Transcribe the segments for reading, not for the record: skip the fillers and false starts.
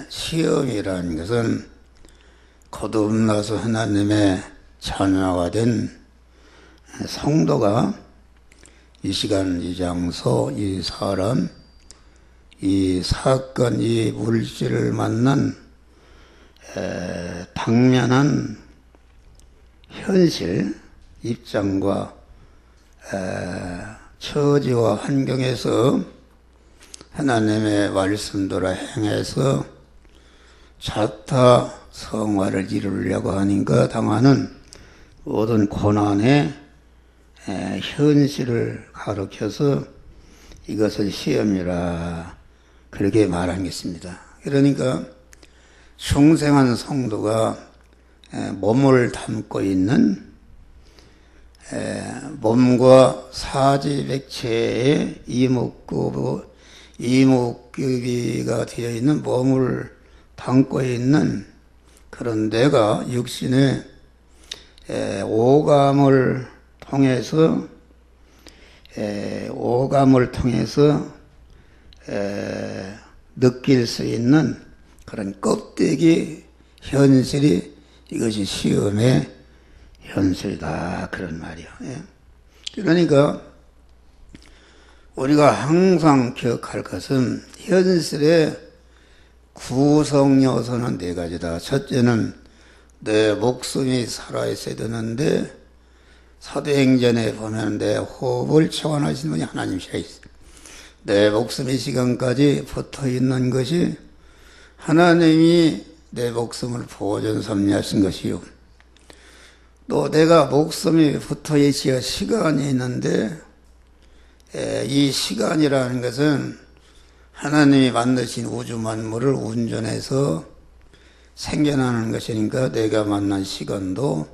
시험이라는 것은 거듭나서 하나님의 자녀가 된 성도가 이 시간, 이 장소, 이 사람, 이 사건, 이 물질을 만난 당면한 현실, 입장과 처지와 환경에서 하나님의 말씀대로 행해서 자타 성화를 이루려고 하니까 당하는 모든 고난의 현실을 가르쳐서 이것을 시험이라 그렇게 말한 것입니다. 그러니까 중생한 성도가 몸을 담고 있는 몸과 사지백체의 이목구비가 되어 있는 몸을 담고 있는 그런 내가 육신의 오감을 통해서 느낄 수 있는 그런 껍데기 현실이 이것이 시험의 현실이다 그런 말이요. 그러니까 우리가 항상 기억할 것은 현실의 구성 요소는 네 가지다. 첫째는 내 목숨이 살아있어야 되는데 사도행전에 보면 내 호흡을 채워나신 분이 하나님이시라 있어요. 내 목숨이 시간까지 붙어있는 것이 하나님이 내 목숨을 보존 섭리하신 것이요. 또 내가 목숨이 붙어있어야 시간이 있는데 이 시간이라는 것은 하나님이 만드신 우주 만물을 운전해서 생겨나는 것이니까 내가 만난 시간도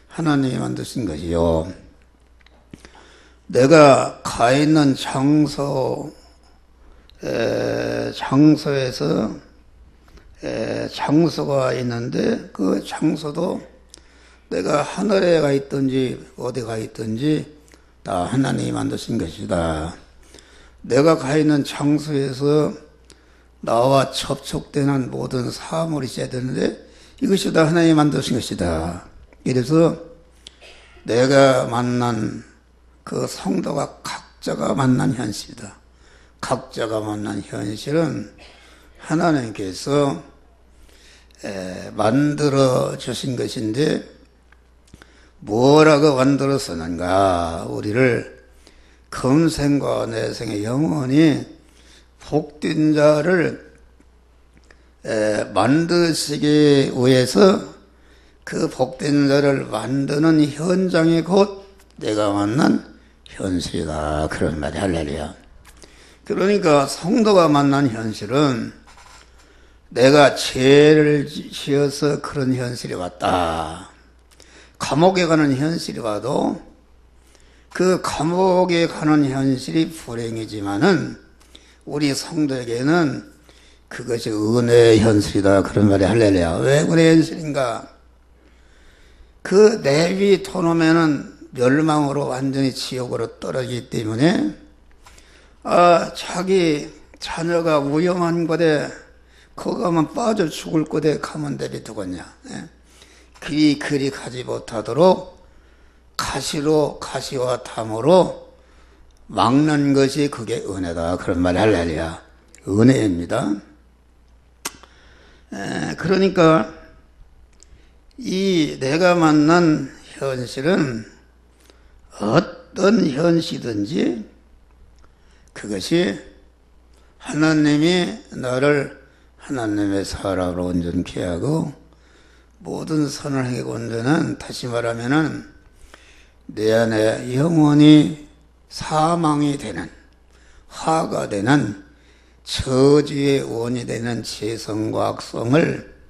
하나님이 만드신 것이요. 내가 가 있는 장소에서 장소가 있는데 그 장소도 내가 하늘에 가 있든지 어디 가 있든지 다 하나님이 만드신 것이다. 내가 가 있는 장소에서 나와 접촉되는 모든 사물이 있어야 되는데 이것이 다 하나님이 만드신 것이다. 그래서 내가 만난 그 성도가 각자가 만난 현실이다. 각자가 만난 현실은 하나님께서 만들어 주신 것인데 뭐라고 만들었었는가? 우리를 금생과 내생의 영원히 복된 자를 만드시기 위해서 그 복된 자를 만드는 현장이 곧 내가 만난 현실이다. 그런 말이 할렐루야. 그러니까 성도가 만난 현실은 내가 죄를 지어서 그런 현실이 왔다. 감옥에 가는 현실이 와도 그 감옥에 가는 현실이 불행이지만은 우리 성도에게는 그것이 은혜의 현실이다. 그런 말이 할렐루야. 왜 은혜의 현실인가? 그 내비 토놓으면은 멸망으로 완전히 지옥으로 떨어지기 때문에 자기 자녀가 위험한 곳에 거기 가면 빠져 죽을 곳에 가면 내비 두겠냐. 그리 가지 못하도록 가시와 담으로 막는 것이 그게 은혜다. 그런 말이 할렐루야. 은혜입니다. 그러니까 이 내가 만난 현실은 어떤 현실이든지 그것이 하나님이 나를 하나님의 사람으로 온전케 하고 모든 선을 행하고 온전한, 다시 말하면은 내 안에 영원히 사망이 되는, 화가 되는, 저주의 원이 되는 죄성과 악성을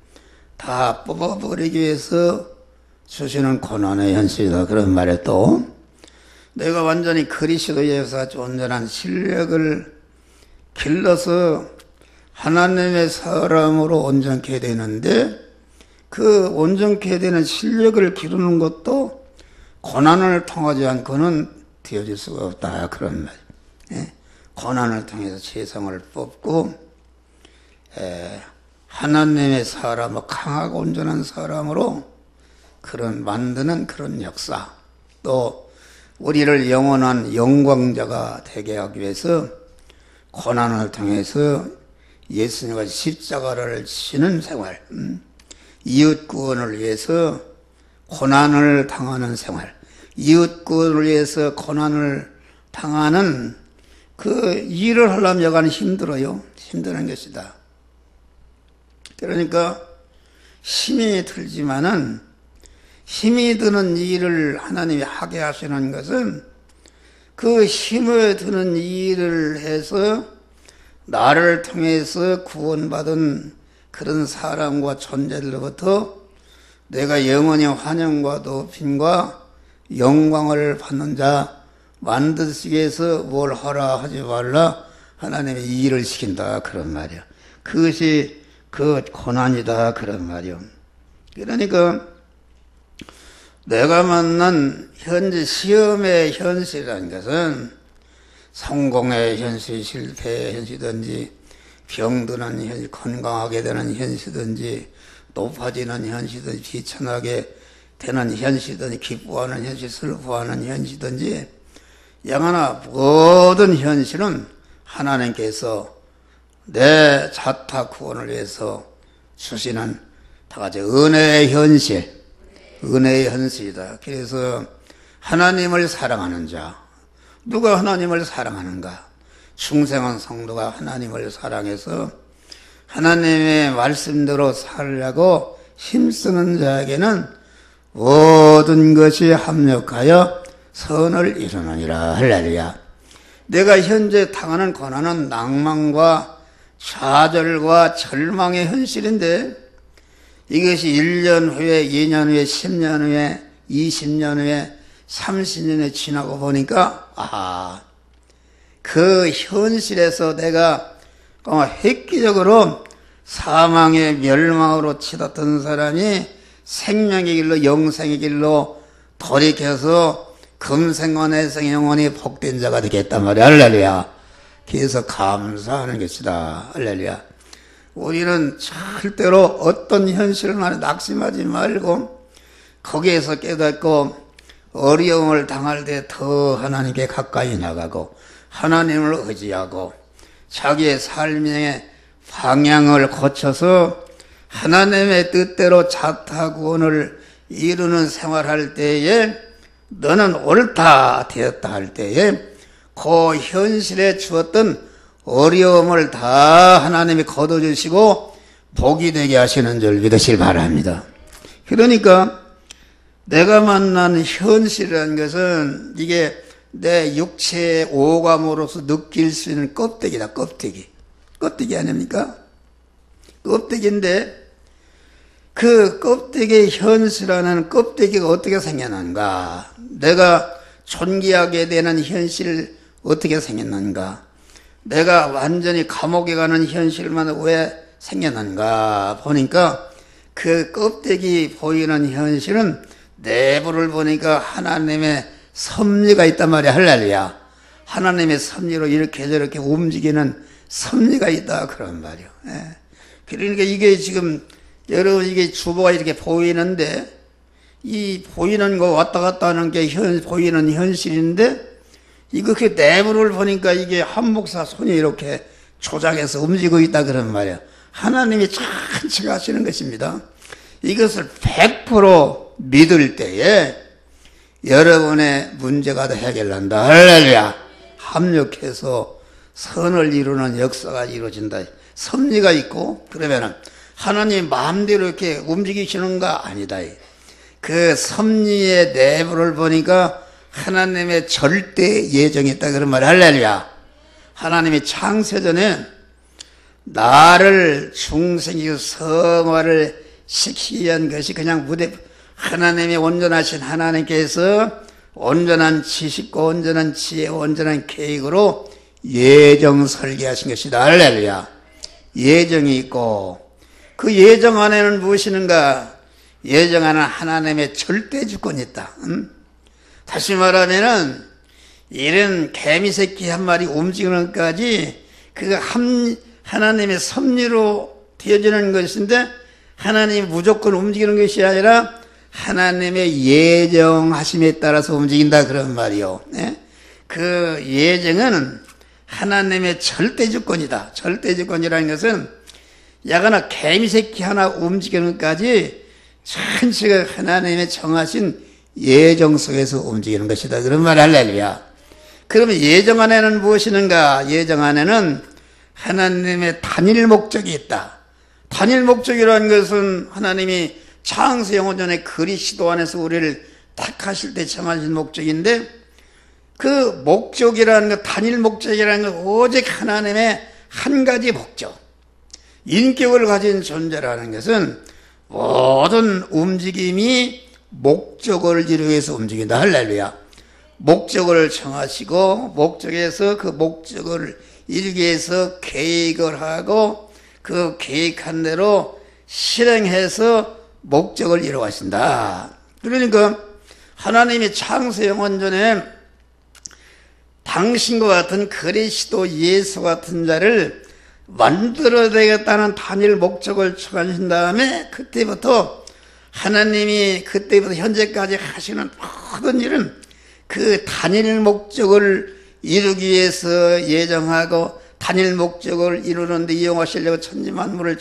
다 뽑아버리기 위해서 주시는 고난의 현실이다. 그런 말에 또 내가 완전히 그리스도에서 온전한 실력을 길러서 하나님의 사람으로 온전케 되는데 그 온전케 되는 실력을 기르는 것도 고난을 통하지 않고는 되어질 수가 없다. 그런 말. 고난을 통해서 죄성을 뽑고 하나님의 사람을 강하고 온전한 사람으로 그런 만드는 그런 역사, 또 우리를 영원한 영광자가 되게 하기 위해서 고난을 통해서 예수님과 십자가를 지는 생활, 이웃 구원을 위해서 고난을 당하는 생활, 이웃 구원을 위해서 고난을 당하는 그 일을 하려면 여간 힘들어요. 힘드는 것이다. 그러니까 힘이 들지만은 힘이 드는 일을 하나님이 하게 하시는 것은 그 힘을 드는 일을 해서 나를 통해서 구원받은 그런 사람과 존재들로부터 내가 영원히 환영과 높임과 영광을 받는 자 만드시기 위해서 뭘 하라 하지 말라 하나님이 이 일을 시킨다 그런 말이야. 그것이 그 고난이다 그런 말이야. 그러니까 내가 만난 현재 시험의 현실이라는 것은 성공의 현실, 실패의 현실이든지 병드는 현실, 건강하게 되는 현실이든지 높아지는 현실이든지 비천하게 되는 현실이든지 기뻐하는 현실, 슬퍼하는 현실이든지 영하나 모든 현실은 하나님께서 내 자타 구원을 위해서 주시는 다같이 은혜의 현실, 은혜의 현실이다. 그래서 하나님을 사랑하는 자, 누가 하나님을 사랑하는가? 충성한 성도가 하나님을 사랑해서 하나님의 말씀대로 살려고 힘쓰는 자에게는 모든 것이 합력하여 선을 이루느니라. 할렐루야. 내가 현재 당하는 고난은 낭만과 좌절과 절망의 현실인데 이것이 1년 후에, 2년 후에, 10년 후에, 20년 후에, 30년 후에 지나고 보니까 그 현실에서 내가 획기적으로 사망의 멸망으로 치닫던 사람이 생명의 길로 영생의 길로 돌이켜서 금생과 내생 영원히 복된 자가 되겠단 말이야. 할렐루야. 그래서 감사하는 것이다. 할렐루야. 우리는 절대로 어떤 현실을 낙심하지 말고 거기에서 깨닫고 어려움을 당할 때 더 하나님께 가까이 나가고 하나님을 의지하고 자기의 삶의 방향을 고쳐서 하나님의 뜻대로 자타 구원을 이루는 생활할 때에 너는 옳다 되었다 할 때에 그 현실에 주었던 어려움을 다 하나님이 거둬주시고 복이 되게 하시는 줄 믿으시길 바랍니다. 그러니까 내가 만난 현실이라는 것은 이게 내 육체의 오감으로서 느낄 수 있는 껍데기다. 껍데기 아닙니까? 껍데기인데 그 껍데기의 현실하는 껍데기가 어떻게 생겨난가? 내가 존귀하게 되는 현실 어떻게 생겼는가? 내가 완전히 감옥에 가는 현실만 왜 생겨난가? 보니까 그 껍데기 보이는 현실은 내부를 보니까 하나님의 섭리가 있단 말이야. 할렐루야. 하나님의 섭리로 이렇게 저렇게 움직이는 섭리가 있다 그런 말이야. 그러니까 이게 지금 여러분 이게 주보가 이렇게 보이는데 이 보이는 거 왔다 갔다 하는 게 보이는 현실인데 이거 그 내부를 보니까 이게 한 목사 손이 이렇게 조작해서 움직이고 있다 그런 말이야. 하나님이 전체가 하시는 것입니다. 이것을 100% 믿을 때에 여러분의 문제가 다 해결난다. 할렐루야. 합력해서 선을 이루는 역사가 이루어진다. 섭리가 있고 그러면은 하나님 마음대로 이렇게 움직이시는가? 아니다. 그 섭리의 내부를 보니까 하나님의 절대 예정이 있다 그런 말이야. 할렐루야. 하나님이 창세전에 나를 중생이고 성화를 시키기 위한 것이 그냥 하나님의 온전하신 하나님께서 온전한 지식과 온전한 지혜, 온전한 계획으로 예정 설계하신 것이다. 할렐루야. 예정이 있고 그 예정 안에는 무엇이는가? 예정 안에는 하나님의 절대 주권이 있다. 다시 말하면은 이런 개미 새끼 한 마리 움직이는 것까지 그 하나님의 섭리로 되어지는 것인데 하나님이 무조건 움직이는 것이 아니라 하나님의 예정하심에 따라서 움직인다 그런 말이요. 네? 그 예정은 하나님의 절대주권이다. 절대주권이라는 것은 야가나 개미새끼 하나 움직이는 것까지 전체가 하나님의 정하신 예정 속에서 움직이는 것이다 그런 말 할렐루야. 그러면 예정 안에는 무엇이는가? 예정 안에는 하나님의 단일 목적이 있다. 단일 목적이라는 것은 하나님이 창세 영원전에 그리스도 안에서 우리를 택하실 때 정하신 목적인데 그 목적이라는 것, 단일 목적이라는 것 오직 하나님의 한 가지 목적, 인격을 가진 존재라는 것은 모든 움직임이 목적을 이루기 위해서 움직인다. 할렐루야. 목적을 정하시고 목적에서 그 목적을 이루기 위해서 계획을 하고 그 계획한 대로 실행해서 목적을 이루어가신다. 그러니까 하나님이 창세 영원전에 당신과 같은 그리스도 예수 같은 자를 만들어내겠다는 단일 목적을 정하신 다음에 그때부터 하나님이 그때부터 현재까지 하시는 모든 일은 그 단일 목적을 이루기 위해서 예정하고 단일 목적을 이루는 데 이용하시려고 천지만물을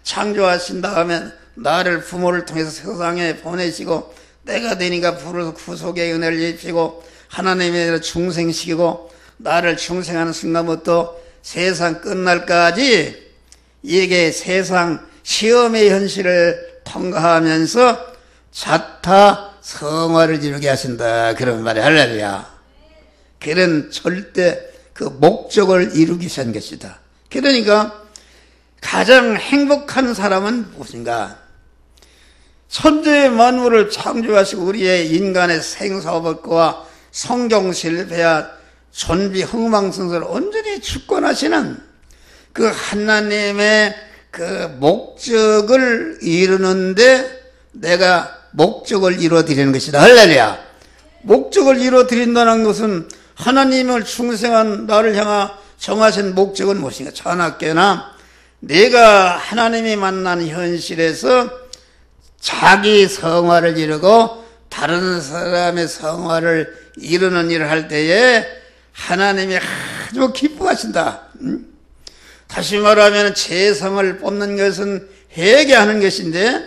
창조하신 다음에 나를 부모를 통해서 세상에 보내시고 때가 되니까 부르서 구속의 은혜를 입히고 하나님의 중생시키고 나를 중생하는 순간부터 세상 끝날까지 이게 세상 시험의 현실을 통과하면서 자타 성화를 이루게 하신다 그런 말이 할렐루야. 그런 절대 그 목적을 이루기 위한 것이다. 그러니까 가장 행복한 사람은 무엇인가? 천지의 만물을 창조하시고 우리의 인간의 생사법과 성경 실패와 존비 흥망성쇠를 온전히 주권하시는 그 하나님의 그 목적을 이루는데 내가 목적을 이루어드리는 것이다. 할렐루야. 목적을 이루어드린다는 것은 하나님을 충성한 나를 향하 정하신 목적은 무엇인가? 자나깨나 내가 하나님이 만난 현실에서 자기 성화를 이루고 다른 사람의 성화를 이루는 일을 할 때에 하나님이 아주 기뻐하신다. 다시 말하면 재성을 뽑는 것은 회개하는 것인데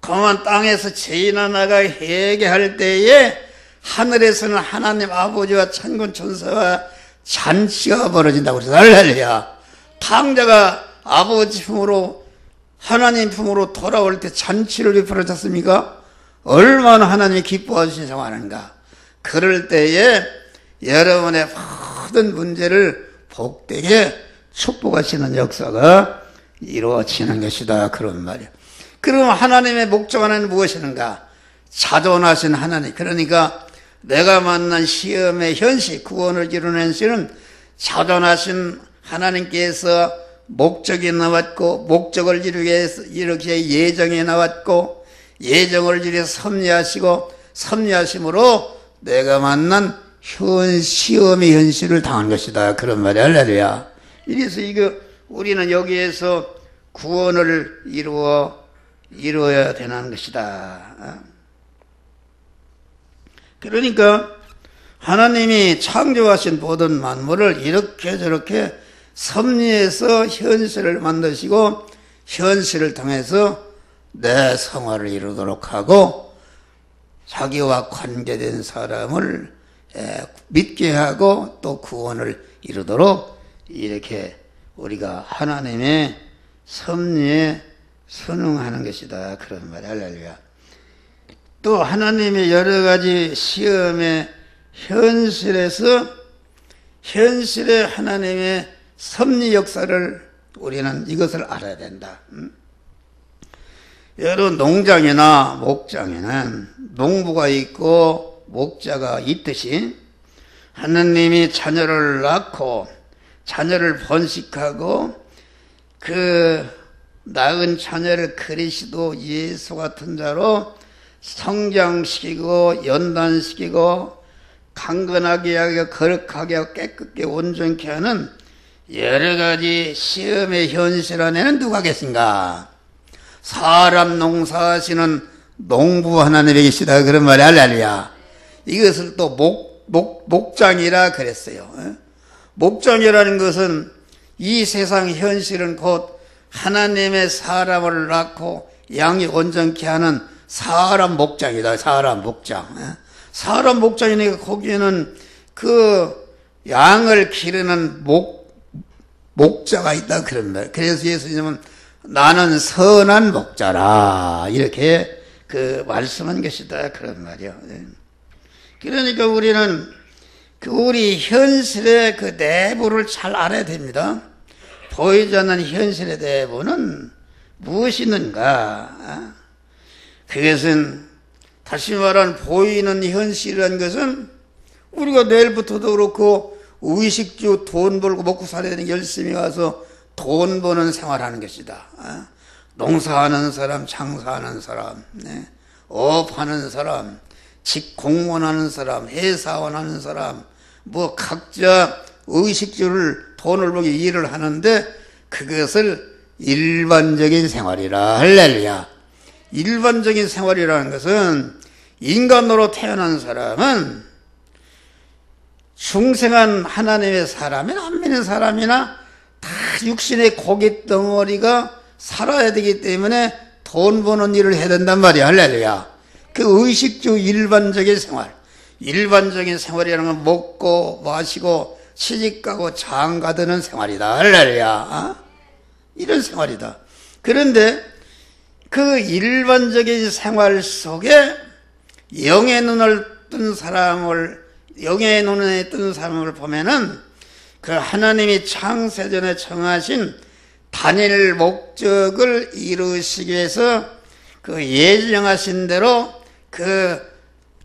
그만 땅에서 죄인 하나가 회개할 때에 하늘에서는 하나님 아버지와 천군 천사와 잔치가 벌어진다고 그래서 할렐루야. 탕자가 아버지 품으로 하나님 품으로 돌아올 때 잔치를 베풀어졌습니까? 얼마나 하나님이 기뻐하시는 생활하는가. 그럴 때에 여러분의 모든 문제를 복되게 축복하시는 역사가 이루어지는 것이다 그런 말이야. 그럼 하나님의 목적 하나는 무엇이는가? 자존하신 하나님. 그러니까 내가 만난 시험의 현실, 구원을 이루는 현실은 자존하신 하나님께서 목적이 나왔고 목적을 이루기 위해서 이렇게 예정이 나왔고 예정을 이루기 위해서 섭리하시고 섭리하심으로 내가 만난 시험의 현실을 당한 것이다 그런 말이 할렐루야. 이래서 우리는 여기에서 구원을 이루어야 되는 것이다. 그러니까 하나님이 창조하신 모든 만물을 이렇게 저렇게 섭리해서 현실을 만드시고 현실을 통해서 내 성화를 이루도록 하고 자기와 관계된 사람을 믿게 하고 또 구원을 이루도록 이렇게 우리가 하나님의 섭리에 순응하는 것이다 그런 말이 할렐루야. 또 하나님의 여러 가지 시험의 현실에서 현실의 하나님의 섭리 역사를 우리는 이것을 알아야 된다. 여러 농장이나 목장에는 농부가 있고 목자가 있듯이 하나님이 자녀를 낳고 자녀를 번식하고 그 낳은 자녀를 그리스도 예수 같은 자로 성장시키고 연단시키고 강건하게 하고 거룩하게 하고 깨끗게 온전케 하는 여러 가지 시험의 현실 안에는 누가 계신가? 사람 농사하시는 농부 하나님이 계시다. 그런 말이 할렐루야. 이것을 또 목장이라 그랬어요. 목장이라는 것은 이 세상 현실은 곧 하나님의 사람을 낳고 양이 온전케 하는 사람 목장이다. 사람 목장. 사람 목장이니까 거기에는 그 양을 기르는 목자가 있다. 그런 말. 그래서 예수님은 나는 선한 목자라 이렇게 그 말씀한 것이다. 그런 말이요. 그러니까 우리는 우리 현실의 그 내부를 잘 알아야 됩니다. 보이지 않는 현실의 내부는 무엇이 있는가? 그것은 다시 말하면 보이는 현실이라는 것은 우리가 내일부터도 그렇고 의식주 돈 벌고 먹고 살아야 되는 열심히 가서 돈 버는 생활하는 것이다. 농사하는 사람, 장사하는 사람, 업하는 사람, 직 공무원하는 사람, 회사원 하는 사람, 뭐 각자 의식주를 돈을 벌기 일을 하는데 그것을 일반적인 생활이라. 할렐루야. 일반적인 생활이라는 것은 인간으로 태어난 사람은 중생한 하나님의 사람이나 안 믿는 사람이나 다 육신의 고깃 덩어리가 살아야 되기 때문에 돈 버는 일을 해야 된단 말이야. 할렐루야. 그 의식주 일반적인 생활, 일반적인 생활이라는 건 먹고 마시고 시집가고 장가드는 생활이다. 할렐루야. 이런 생활이다. 그런데 그 일반적인 생활 속에 영의 눈을 뜬 사람을, 영의 눈에 뜬 사람을 보면은 그 하나님이 창세전에 정하신 단일 목적을 이루시기 위해서 그 예정하신 대로 그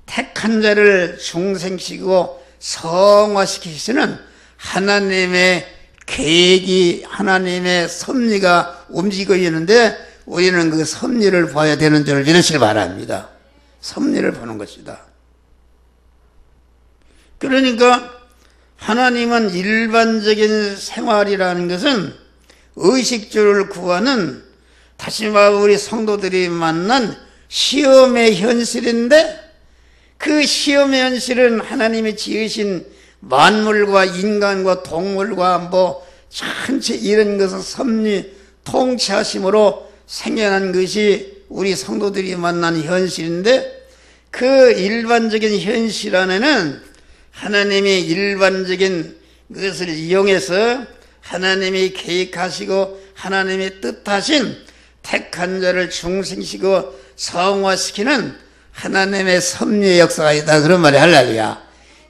택한 자를 중생시키고 성화시키시는 하나님의 계획이, 하나님의 섭리가 움직이고 있는데 우리는 그 섭리를 봐야 되는 줄을 믿으시기 바랍니다. 섭리를 보는 것이다. 그러니까 하나님은 일반적인 생활이라는 것은 의식주를 구하는, 다시 말해 우리 성도들이 만난 시험의 현실인데 그 시험의 현실은 하나님이 지으신 만물과 인간과 동물과 뭐 전체 이런 것을 섭리 통치하심으로 생겨난 것이 우리 성도들이 만난 현실인데 그 일반적인 현실 안에는 하나님이 일반적인 것을 이용해서 하나님이 계획하시고 하나님이 뜻하신 택한 자를 중생시키고 성화시키는 하나님의 섭리의 역사가 있다. 그런 말이 할렐루야.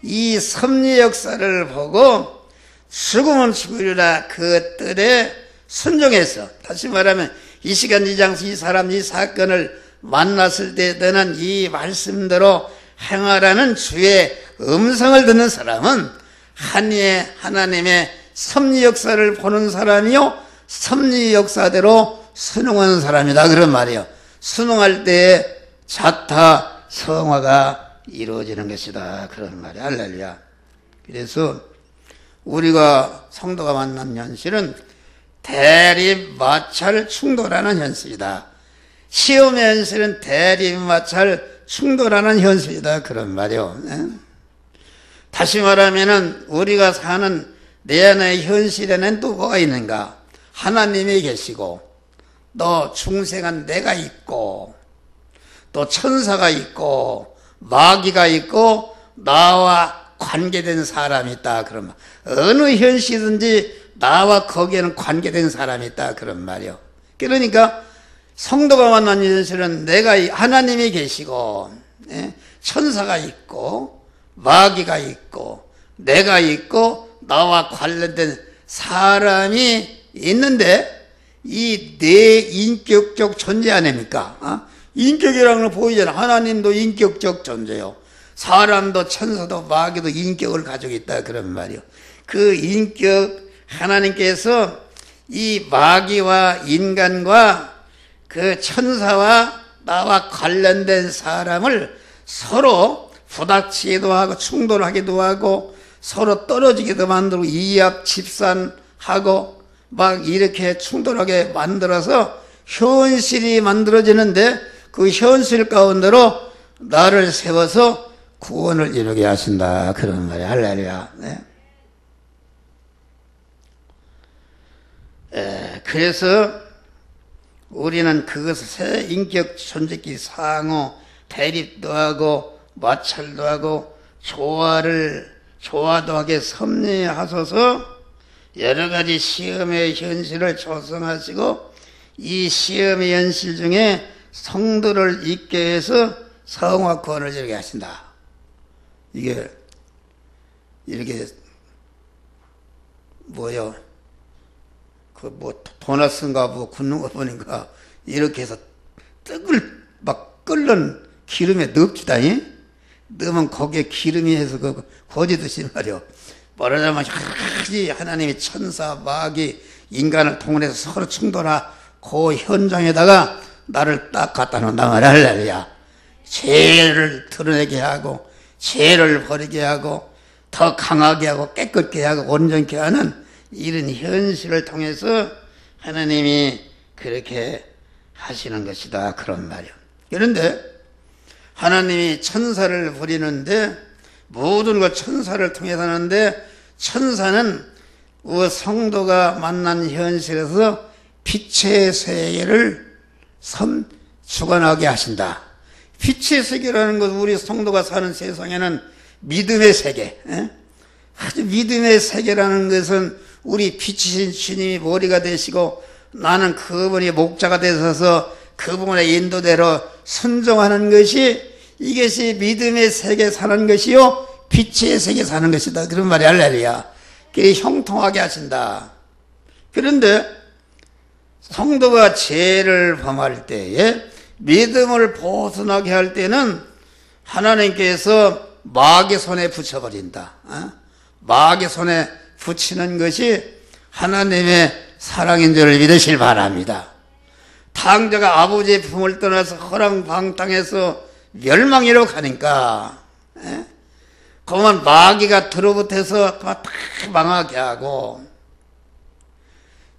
이 섭리의 역사를 보고 죽으면 죽으리라 그 뜻에 순종해서, 다시 말하면 이 시간 이 장소 이 사람 이 사건을 만났을 때 너는 이 말씀대로 행하라는 주의 음성을 듣는 사람은 하나님의 섭리 역사를 보는 사람이요 섭리 역사대로 순응하는 사람이다. 그런 말이에요. 순응할 때에 자타 성화가 이루어지는 것이다. 그런 말이에요. 할렐루야. 그래서 우리가 성도가 만난 현실은 대립, 마찰, 충돌하는 현실이다. 시험의 현실은 대립, 마찰, 충돌하는 현실이다. 그런 말이요. 다시 말하면은 우리가 사는 내 안의 현실에는 또 뭐가 있는가? 하나님이 계시고 또 중생한 내가 있고 또 천사가 있고 마귀가 있고 나와 관계된 사람이 있다. 그런 말. 어느 현실이든지 나와 거기에는 관계된 사람이 있다. 그런 말이요. 그러니까 성도가 만난 현실은 내가 하나님이 계시고 천사가 있고 마귀가 있고 내가 있고 나와 관련된 사람이 있는데 이 내 인격적 존재 아닙니까? 인격이라는 걸 보이잖아. 하나님도 인격적 존재요. 사람도 천사도 마귀도 인격을 가지고 있다. 그런 말이요. 그 인격 하나님께서 이 마귀와 인간과 그 천사와 나와 관련된 사람을 서로 부닥치기도 하고 충돌하기도 하고 서로 떨어지기도 만들고 이합 집산하는 하고 막 이렇게 충돌하게 만들어서 현실이 만들어지는데 그 현실 가운데로 나를 세워서 구원을 이루게 하신다. 그런 말이야. 할렐루야. 네. 그래서 우리는 그것을 새 인격 존재끼리 상호 대립도 하고 마찰도 하고 조화도 하게 섭리하소서 여러 가지 시험의 현실을 조성하시고 이 시험의 현실 중에 성도를 있게 해서 성화 구원을 이루게 하신다. 이게 이렇게 뭐요? 그 뭐 도나스인가 뭐 굽는 거 보니까 이렇게 해서 떡을 막 끓는 기름에 넣읍시다니. 넣으면 거기에 기름이 해서 그 거지듯이 말이요. 말하자면 하나님이 천사 마귀 인간을 통해서 서로 충돌하 그 현장에다가 나를 딱 갖다 놓는다 말이야. 할렐루야. 죄를 드러내게 하고 죄를 버리게 하고 더 강하게 하고 깨끗게 하고 온전케 하는 이런 현실을 통해서 하나님이 그렇게 하시는 것이다. 그런 말이야. 그런데 하나님이 천사를 부리는데 모든 것 천사를 통해서 하는데 천사는 성도가 만난 현실에서 빛의 세계를 주관하게 하신다. 빛의 세계라는 것은 우리 성도가 사는 세상에는 믿음의 세계, 아주 믿음의 세계라는 것은 우리 빛이신 주님이 머리가 되시고 나는 그분이 목자가 되셔서 그분의 인도대로 순종하는 것이 이것이 믿음의 세계 사는 것이요 빛의 세계 사는 것이다. 그런 말이 할렐루야. 그게 형통하게 하신다. 그런데 성도가 죄를 범할 때에 믿음을 벗어나게 할 때는 하나님께서 마귀의 손에 붙여버린다. 마귀의 손에 붙이는 것이 하나님의 사랑인 줄 믿으실 바랍니다. 탕자가 아버지의 품을 떠나서 허랑방탕해서 멸망이라고 하니까 그만 마귀가 들어붙어서 다 망하게 하고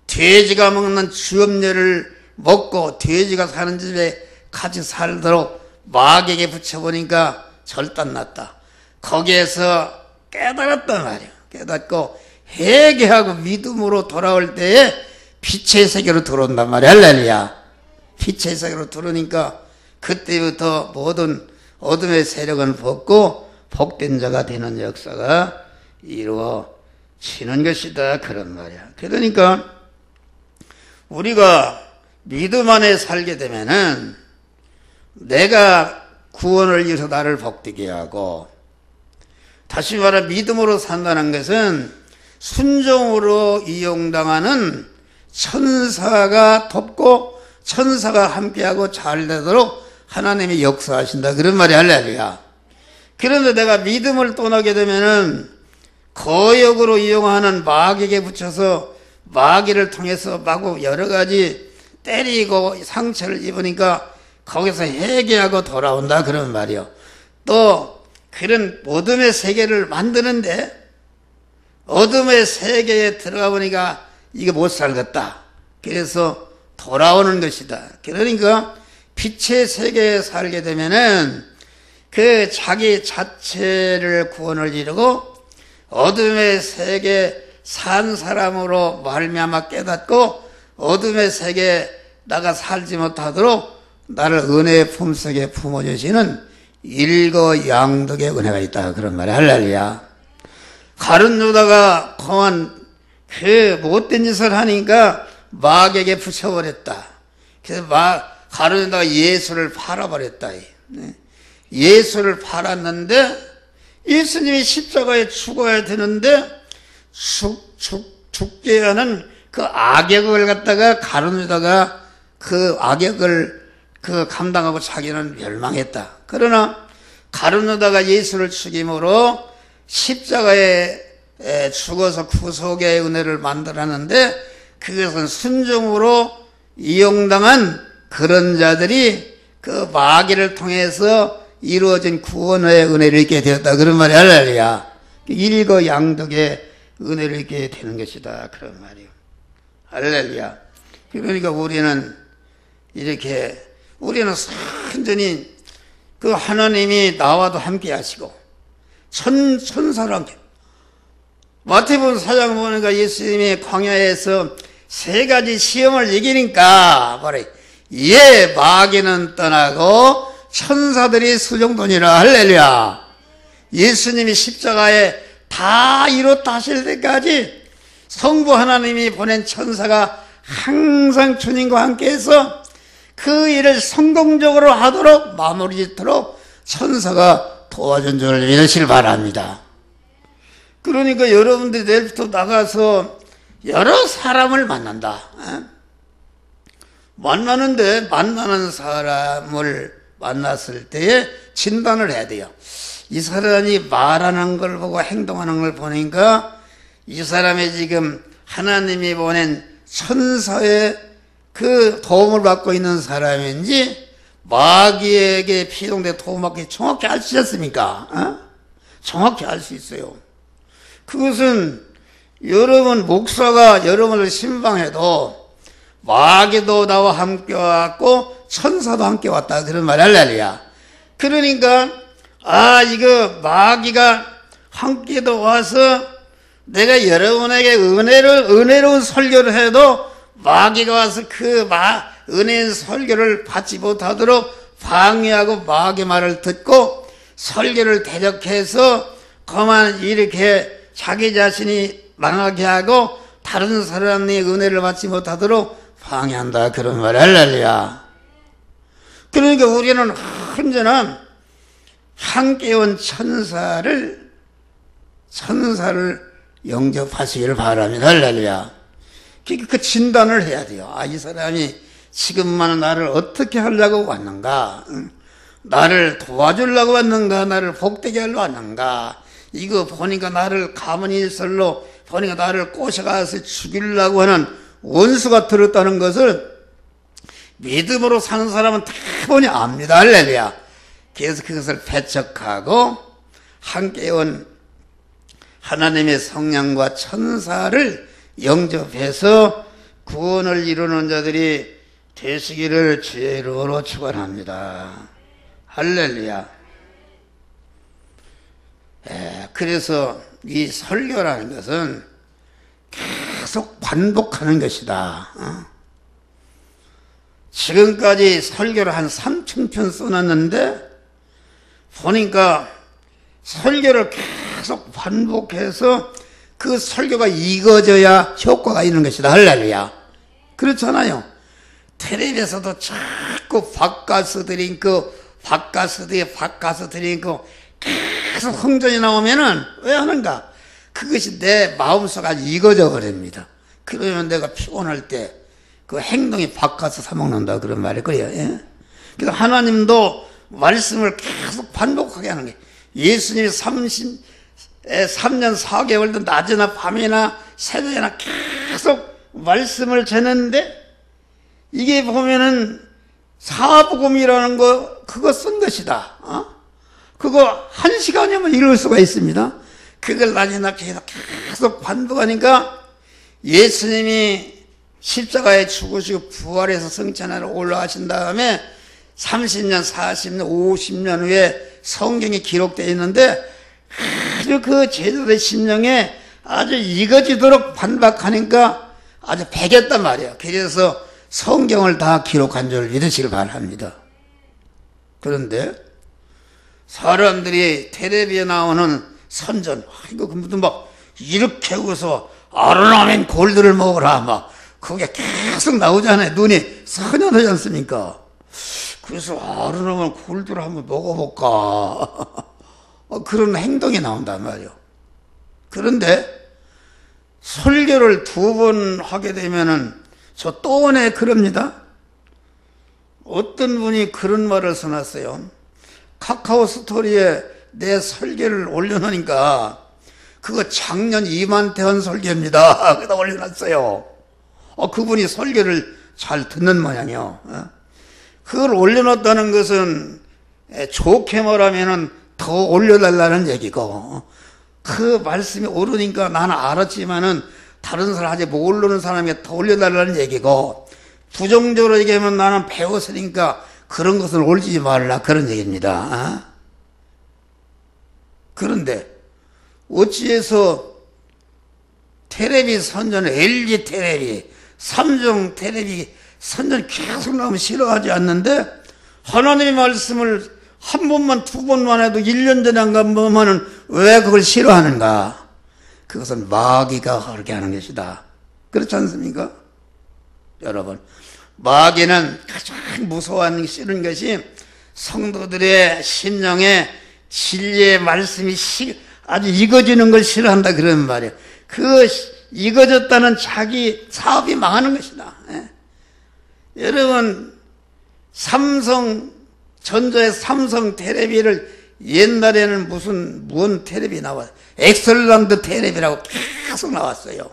돼지가 먹는 주염료를 먹고 돼지가 사는 집에 같이 살도록 마귀에게 붙여보니까 절단났다. 거기에서 깨달았단 말이야. 깨닫고 회개하고 믿음으로 돌아올 때에 빛의 세계로 들어온단 말이야. 할렐루야. 빛의 세계로 들어오니까 그때부터 모든 어둠의 세력은 벗고 복된 자가 되는 역사가 이루어지는 것이다. 그런 말이야. 그러니까 우리가 믿음 안에 살게 되면은 내가 구원을 위해서 나를 복되게 하고, 다시 말해 믿음으로 산다는 것은 순종으로 이용당하는 천사가 돕고 천사가 함께하고 잘 되도록 하나님이 역사하신다. 그런 말이 할렐루야. 그런데 내가 믿음을 떠나게 되면은 거역으로 이용하는 마귀에게 붙여서 마귀를 통해서 마구 여러 가지 때리고 상처를 입으니까 거기서 회개하고 돌아온다. 그런 말이요. 또 그런 어둠의 세계를 만드는데 어둠의 세계에 들어가 보니까 이게 못 살겠다. 그래서 돌아오는 것이다. 그러니까 빛의 세계에 살게 되면은 그 자기 자체를 구원을 이루고 어둠의 세계에 산 사람으로 말미암아 깨닫고 어둠의 세계에 나가 살지 못하도록 나를 은혜의 품속에 품어주시는 일거양득의 은혜가 있다. 그런 말이야. 할렐루야. 가룟 유다가 그만 그 못된 짓을 하니까 마귀에게 붙여버렸다. 그래서 가룟 유다가 예수를 팔아버렸다. 예수를 팔았는데 예수님이 십자가에 죽어야 되는데 죽게 하는 그 악역을 갖다가 가룟 유다가 그 악역을 감당하고 자기는 멸망했다. 그러나 가룟 유다가 예수를 죽임으로 십자가에 죽어서 구속의 은혜를 만들었는데 그것은 순종으로 이용당한 그런 자들이 그 마귀를 통해서 이루어진 구원의 은혜를 입게 되었다. 그런 말이 할렐루야. 일거양득의 은혜를 입게 되는 것이다. 그런 말이에요. 할렐루야. 그러니까 우리는 이렇게, 우리는 완전히 그 하나님이 나와도 함께 하시고, 천사랑 함께. 마태복음 4장 보니까 예수님이 광야에서 3가지 시험을 이기니까, 뭐래, 예, 마귀는 떠나고 천사들이 수종도니라. 할렐루야. 예수님이 십자가에 다 이뤘다 하실 때까지 성부 하나님이 보낸 천사가 항상 주님과 함께해서 그 일을 성공적으로 하도록 마무리 짓도록 천사가 도와준 줄을 믿으시길 바랍니다. 그러니까 여러분들이 내일부터 나가서 여러 사람을 만난다. 만나는데 만나는 사람을 만났을 때에 진단을 해야 돼요. 이 사람이 말하는 걸 보고 행동하는 걸 보니까 이 사람이 지금 하나님이 보낸 천사의 그 도움을 받고 있는 사람인지 마귀에게 피동돼 도움받기 정확히 알 수 있습니까? 정확히 알 수 있어요. 그것은 여러분 목사가 여러분을 신방해도 마귀도 나와 함께 왔고 천사도 함께 왔다 그런 말 할렐루야. 그러니까 이거 마귀가 함께도 와서 내가 여러분에게 은혜로운 설교를 해도 마귀가 와서 그 은혜의 설교를 받지 못하도록 방해하고 마귀 말을 듣고 설교를 대적해서 그만 이렇게 자기 자신이 망하게 하고 다른 사람이 은혜를 받지 못하도록 방해한다 그런 말 할렐루야. 그러니까 우리는 언제나 함께 온 천사를 영접하시기를 바랍니다. 할렐루야. 그 진단을 해야 돼요. 이 사람이 지금만 나를 어떻게 하려고 왔는가? 나를 도와주려고 왔는가? 나를 복되게 하려고 왔는가? 이거 보니까 나를 가문일설로 보니까 나를 꼬셔가서 죽이려고 하는 원수가 들었다는 것을 믿음으로 사는 사람은 다 보니 압니다. 할렐루야. 그래서 그것을 배척하고 함께 온 하나님의 성령과 천사를 영접해서 구원을 이루는 자들이 되시기를 주의 이름으로 축원합니다. 할렐루야. 그래서 이 설교라는 것은 계속 반복하는 것이다. 지금까지 설교를 한 3,000편 써놨는데 보니까 설교를 계속 반복해서 그 설교가 익어져야 효과가 있는 것이다. 할렐루야. 그렇잖아요. 텔레비에서도 자꾸 바카스 드링크 계속 흥전이 나오면은 왜 하는가? 그것이 내 마음속에 아주 익어져 버립니다. 그러면 내가 피곤할 때 그 행동이 바카스 사먹는다 그런 말이 그래요. 예? 그래서 하나님도 말씀을 계속 반복하게 하는 게 예수님이 3년 4개월도 낮이나 밤이나 새벽이나 계속 말씀을 전했는데 이게 보면은 사복음이라는 거 그거 쓴 것이다. 그거 1시간이면 읽을 수가 있습니다. 그걸 낮이나 계속 반복하니까 예수님이 십자가에 죽으시고 부활해서 성천하러 올라가신 다음에 30년, 40년, 50년 후에 성경이 기록되어 있는데 아주 그 제자들의 심령에 아주 익어지도록 반박하니까 아주 배겼단 말이에요. 그래서 성경을 다 기록한 줄 믿으시길 바랍니다. 그런데 사람들이 텔레비에 나오는 선전, 이거 무슨 막 이렇게 웃어 아로나멘 골드를 먹어라 막 그게 계속 나오잖아요. 눈이 선연하지 않습니까? 그래서 아로나멘 골드를 한번 먹어볼까 그런 행동이 나온단 말이에요. 그런데 설교를 2번 하게 되면은 저 또내 그럽니다. 어떤 분이 그런 말을 써놨어요. 카카오 스토리에 내 설교를 올려놓으니까 그거 작년 이만태한 설교입니다. 그다 올려놨어요. 그분이 설교를 잘 듣는 모양이요. 그걸 올려놨다는 것은 좋게 말하면은 더 올려달라는 얘기고 그 말씀이 옳으니까 나는 알았지만은 다른 사람 아직 모르는 사람에게 더 올려달라는 얘기고, 부정적으로 얘기하면 나는 배웠으니까 그런 것은 올리지 말라, 그런 얘기입니다. 그런데 어찌해서 텔레비 선전, LG 텔레비, 삼성 텔레비 선전 계속 나오면 싫어하지 않는데, 하나님의 말씀을 한 번만 두 번만 해도 1년 전에 안 간 번만은 왜 그걸 싫어하는가? 그것은 마귀가 그렇게 하는 것이다. 그렇지 않습니까? 여러분, 마귀는 가장 무서워하는 싫은 것이 성도들의 심령에 진리의 말씀이 아주 익어지는 걸 싫어한다, 그런 말이에요. 그 익어졌다는 자기 사업이 망하는 것이다. 여러분, 전자의 삼성 텔레비를 옛날에는 무슨 텔레비 나왔어요. 엑셀런트 텔레비라고 계속 나왔어요.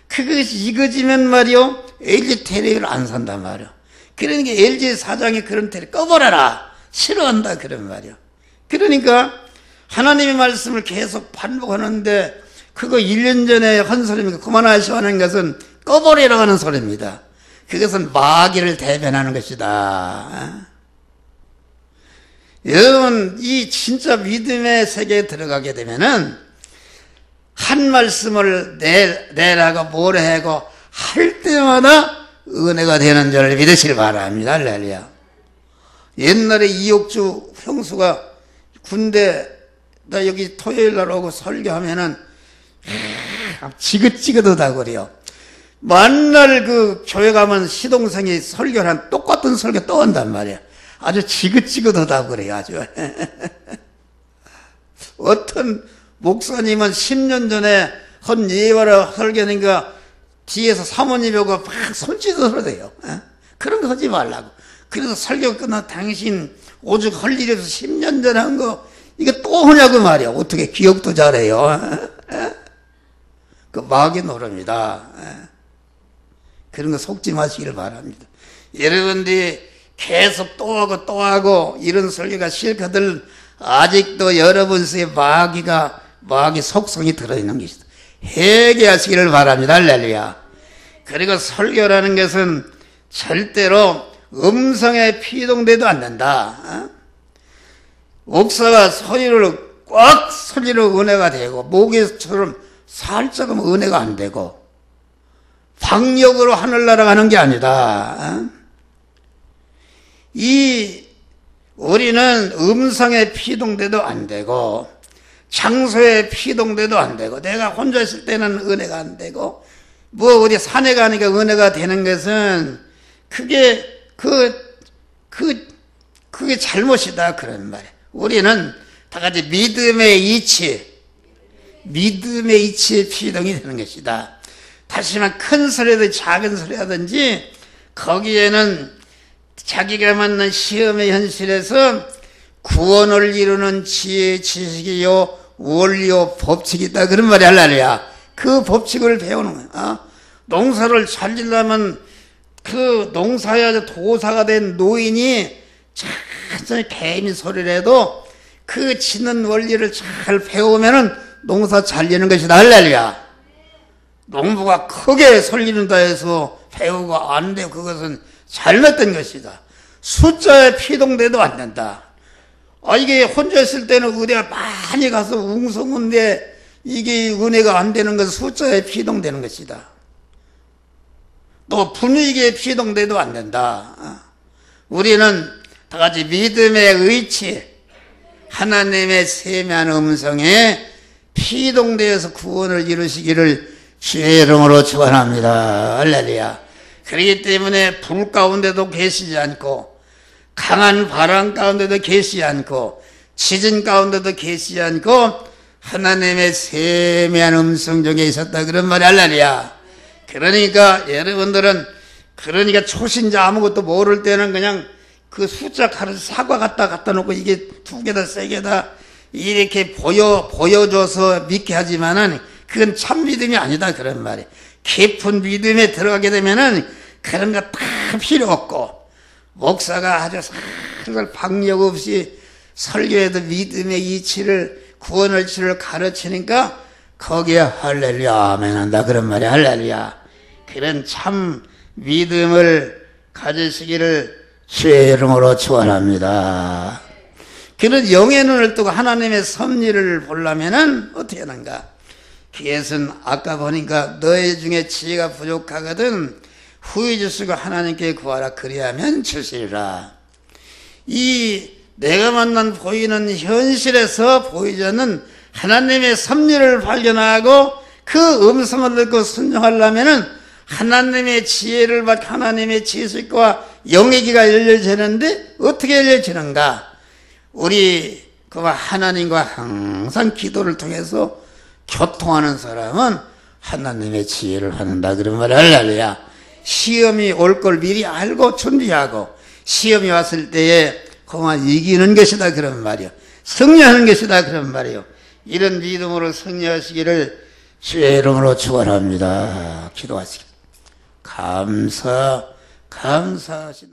그것이 익어지면 말이요, LG 텔레비를 안 산단 말이요. 그러니까 LG 사장이 그런 텔레비 꺼버려라, 싫어한다, 그런 말이요. 그러니까 하나님의 말씀을 계속 반복하는데, 그거 1년 전에 한 소리니까 그만하시오 하는 것은 꺼버리라고 하는 소리입니다. 그것은 마귀를 대변하는 것이다. 여러분, 이 진짜 믿음의 세계에 들어가게 되면은 한 말씀을 내라고 뭐라고 할 때마다 은혜가 되는 줄 믿으시길 바랍니다. 할렐루야. 옛날에 이옥주 형수가 군대, 나 여기 토요일 날 오고 설교하면은 지긋지긋하다고 그래요. 만날 그 교회 가면 시동생이 설교를 한 똑같은 설교 또 한단 말이야. 아주 지긋지긋하다고 그래요, 아주. 어떤 목사님은 10년 전에 한 예화라 설교니까 뒤에서 사모님이 오고 막 손짓을 하대요. 그런 거 하지 말라고. 그래서 설교 끝나 당신 오죽 할 일이 없어 10년 전에 한 거 이거 또 하냐고 말이야. 어떻게 기억도 잘해요. 그 마귀 노름이다. 그런 거 속지 마시기를 바랍니다. 여러분들이 계속 또 하고 이런 설교가 싫거든 아직도 여러분 속에 마귀 속성이 들어있는 것이다. 회개하시기를 바랍니다. 할렐루야. 그리고 설교라는 것은 절대로 음성에 피동돼도 안 된다. 목사가 소리로 은혜가 되고 모기처럼 살짝은 은혜가 안 되고 박력으로 하늘 날아가는 게 아니다. 우리는 음성에 피동돼도 안 되고 장소에 피동돼도 안 되고 내가 혼자 있을 때는 은혜가 안 되고 뭐 어디 산에 가니까 은혜가 되는 것은 그게 잘못이다, 그런 말이에요. 우리는 다 같이 믿음의 이치에 피동이 되는 것이다. 다시 말하면 큰 소리든 작은 소리라든지 거기에는 자기가 맞는 시험의 현실에서 구원을 이루는 지혜, 지식이요, 원리요, 법칙이 있다, 그런 말이 할렐루야. 그 법칙을 배우는 거야. 농사를 잘 지려면 그 농사에 도사가 된 노인이 천천히 개미 소리를 해도 그 짓는 원리를 잘 배우면은 농사 잘 지는 것이다, 할렐루야. 농부가 크게 설리는다 해서 배우고 안 되고 그것은 잘못된 것이다. 숫자에 피동돼도 안 된다. 이게 혼자 있을 때는 은혜가 많이 가서 웅성한데 이게 은혜가 안 되는 것은 숫자에 피동되는 것이다. 또 분위기에 피동돼도 안 된다. 우리는 다 같이 믿음의 의치, 하나님의 세미한 음성에 피동되어서 구원을 이루시기를 주의 이름으로 축원합니다. 할렐루야. 그렇기 때문에 불 가운데도 계시지 않고 강한 바람 가운데도 계시지 않고 지진 가운데도 계시지 않고 하나님의 세미한 음성 중에 있었다, 그런 말이 할렐루야. 그러니까 여러분들은 초신자 아무것도 모를 때는 그냥 그 숫자 가르쳐 사과 갖다 놓고 이게 2개다 3개다 이렇게 보여줘서 믿게 하지만은 그건 참 믿음이 아니다, 그런 말이에요. 깊은 믿음에 들어가게 되면은 그런 거 다 필요 없고 목사가 아주 살살 박력 없이 설교에도 믿음의 이치를 구원을 치를 가르치니까 거기에 할렐루야 아멘 한다 그런 말이야. 할렐루야. 그런 참 믿음을 가지시기를 주의 이름으로 축원합니다. 그런 영의 눈을 뜨고 하나님의 섭리를 보려면은 어떻게 하는가? 그것은 아까 보니까 너희 중에 지혜가 부족하거든 후히 주시고 하나님께 구하라 그리하면 주시리라. 이 내가 만난 보이는 현실에서 보이지 않는 하나님의 섭리를 발견하고 그 음성을 듣고 순종하려면은 하나님의 지혜를 받고 하나님의 지식과 영의 귀가 열려지는데 어떻게 열려지는가? 우리 그와 하나님과 항상 기도를 통해서 교통하는 사람은 하나님의 지혜를 받는다 그런 말을 할렐루야. 시험이 올 걸 미리 알고 준비하고 시험이 왔을 때에 그만 이기는 것이다 그런 말이요. 승리하는 것이다 그런 말이요. 이런 믿음으로 승리하시기를 주의 이름으로 축원합니다. 기도하시겠습니다. 감사하시나